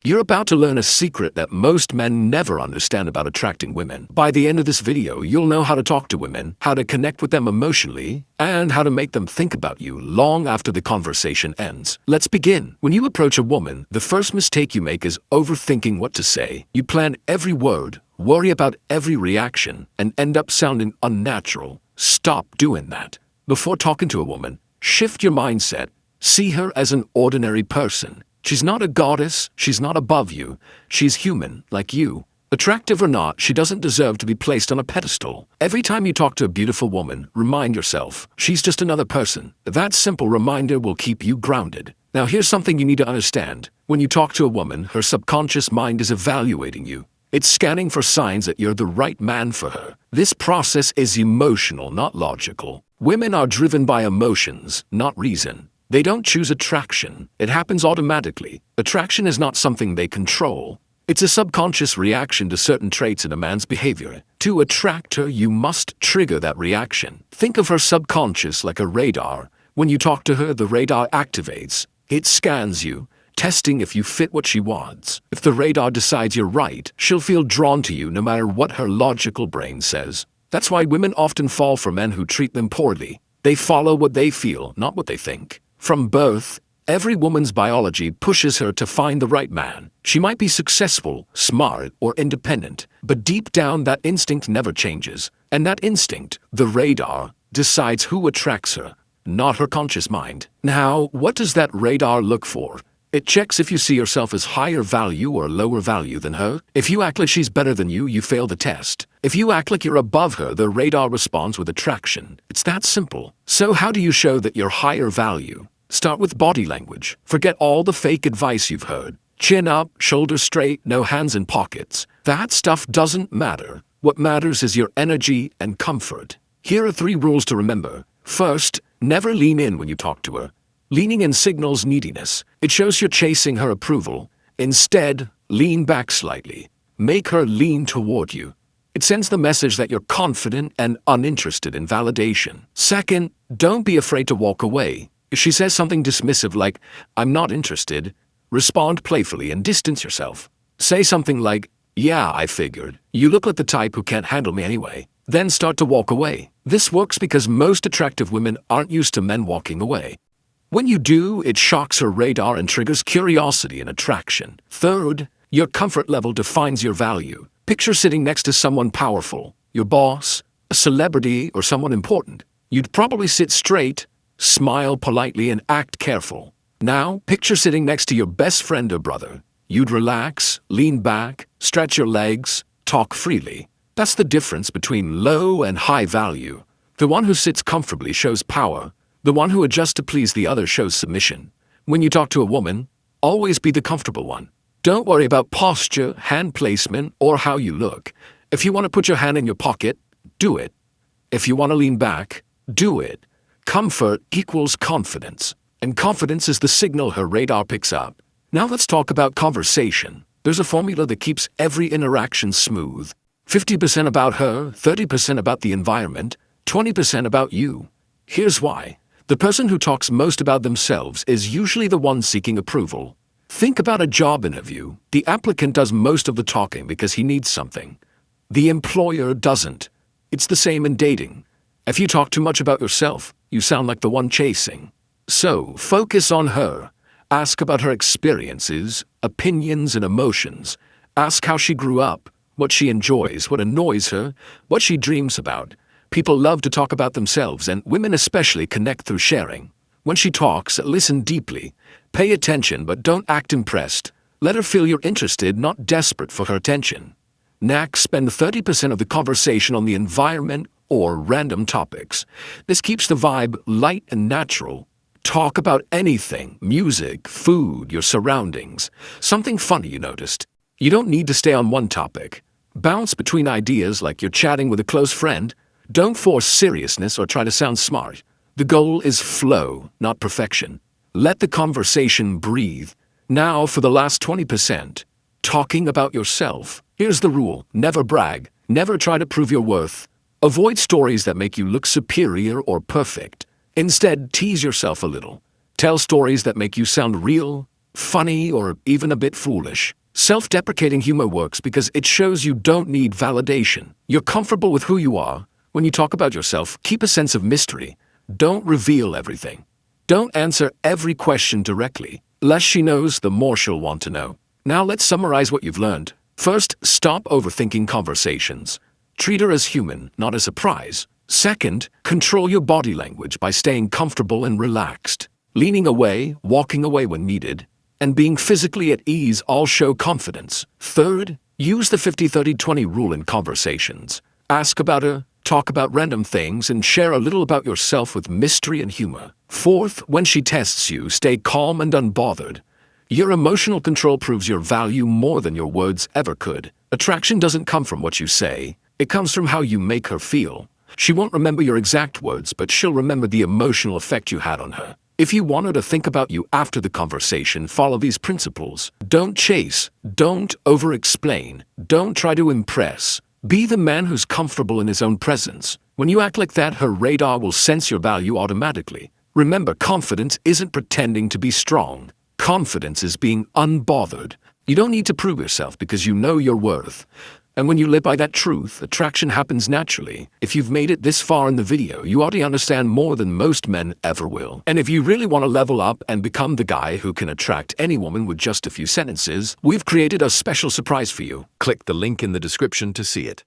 You're about to learn a secret that most men never understand about attracting women. By the end of this video, you'll know how to talk to women, how to connect with them emotionally, and how to make them think about you long after the conversation ends. Let's begin. When you approach a woman, the first mistake you make is overthinking what to say. You plan every word, worry about every reaction, and end up sounding unnatural. Stop doing that. Before talking to a woman, shift your mindset. See her as an ordinary person. She's not a goddess, she's not above you, she's human, like you. Attractive or not, she doesn't deserve to be placed on a pedestal. Every time you talk to a beautiful woman, remind yourself, she's just another person. That simple reminder will keep you grounded. Now here's something you need to understand. When you talk to a woman, her subconscious mind is evaluating you. It's scanning for signs that you're the right man for her. This process is emotional, not logical. Women are driven by emotions, not reason. They don't choose attraction. It happens automatically. Attraction is not something they control. It's a subconscious reaction to certain traits in a man's behavior. To attract her, you must trigger that reaction. Think of her subconscious like a radar. When you talk to her, the radar activates. It scans you, testing if you fit what she wants. If the radar decides you're right, she'll feel drawn to you no matter what her logical brain says. That's why women often fall for men who treat them poorly. They follow what they feel, not what they think. From birth, every woman's biology pushes her to find the right man. She might be successful, smart, or independent, but deep down that instinct never changes. And that instinct, the radar, decides who attracts her, not her conscious mind. Now, what does that radar look for? It checks if you see yourself as higher value or lower value than her. If you act like she's better than you, you fail the test. If you act like you're above her, the radar responds with attraction. It's that simple. So how do you show that you're higher value? Start with body language. Forget all the fake advice you've heard. Chin up, shoulders straight, no hands in pockets. That stuff doesn't matter. What matters is your energy and comfort. Here are 3 rules to remember. First, never lean in when you talk to her. Leaning in signals neediness. It shows you're chasing her approval. Instead, lean back slightly. Make her lean toward you. It sends the message that you're confident and uninterested in validation. Second, don't be afraid to walk away. If she says something dismissive like, "I'm not interested," respond playfully and distance yourself. Say something like, "Yeah, I figured. You look like the type who can't handle me anyway." Then start to walk away. This works because most attractive women aren't used to men walking away. When you do, it shocks her radar and triggers curiosity and attraction. Third, your comfort level defines your value. Picture sitting next to someone powerful, your boss, a celebrity, or someone important. You'd probably sit straight, smile politely, and act careful. Now, picture sitting next to your best friend or brother. You'd relax, lean back, stretch your legs, talk freely. That's the difference between low and high value. The one who sits comfortably shows power. The one who adjusts to please the other shows submission. When you talk to a woman, always be the comfortable one. Don't worry about posture, hand placement, or how you look. If you want to put your hand in your pocket, do it. If you want to lean back, do it. Comfort equals confidence, and confidence is the signal her radar picks up. Now let's talk about conversation. There's a formula that keeps every interaction smooth. 50% about her, 30% about the environment, 20% about you. Here's why. The person who talks most about themselves is usually the one seeking approval. Think about a job interview. The applicant does most of the talking because he needs something. The employer doesn't. It's the same in dating. If you talk too much about yourself, you sound like the one chasing. So, focus on her. Ask about her experiences, opinions, and emotions. Ask how she grew up, what she enjoys, what annoys her, what she dreams about. People love to talk about themselves, and women especially connect through sharing. When she talks, listen deeply. Pay attention, but don't act impressed. Let her feel you're interested, not desperate for her attention. Next, spend 30% of the conversation on the environment or random topics. This keeps the vibe light and natural. Talk about anything: music, food, your surroundings, something funny you noticed. You don't need to stay on one topic. Bounce between ideas like you're chatting with a close friend. Don't force seriousness or try to sound smart. The goal is flow, not perfection. Let the conversation breathe. Now for the last 20%. Talking about yourself. Here's the rule: never brag. Never try to prove your worth. Avoid stories that make you look superior or perfect. Instead, tease yourself a little. Tell stories that make you sound real, funny, or even a bit foolish. Self-deprecating humor works because it shows you don't need validation. You're comfortable with who you are. When you talk about yourself, keep a sense of mystery. Don't reveal everything. Don't answer every question directly. Less she knows, the more she'll want to know. Now let's summarize what you've learned. First, stop overthinking conversations. Treat her as human, not as a prize. Second, control your body language by staying comfortable and relaxed. Leaning away, walking away when needed, and being physically at ease all show confidence. Third, use the 50-30-20 rule in conversations. Ask about her, talk about random things, and share a little about yourself with mystery and humor. Fourth, when she tests you, stay calm and unbothered. Your emotional control proves your value more than your words ever could. Attraction doesn't come from what you say. It comes from how you make her feel. She won't remember your exact words, but she'll remember the emotional effect you had on her. If you want her to think about you after the conversation, follow these principles. Don't chase. Don't over-explain. Don't try to impress. Be the man who's comfortable in his own presence. When you act like that, her radar will sense your value automatically. Remember, confidence isn't pretending to be strong. Confidence is being unbothered. You don't need to prove yourself because you know your worth. And when you live by that truth, attraction happens naturally. If you've made it this far in the video, you already understand more than most men ever will. And if you really want to level up and become the guy who can attract any woman with just a few sentences, we've created a special surprise for you. Click the link in the description to see it.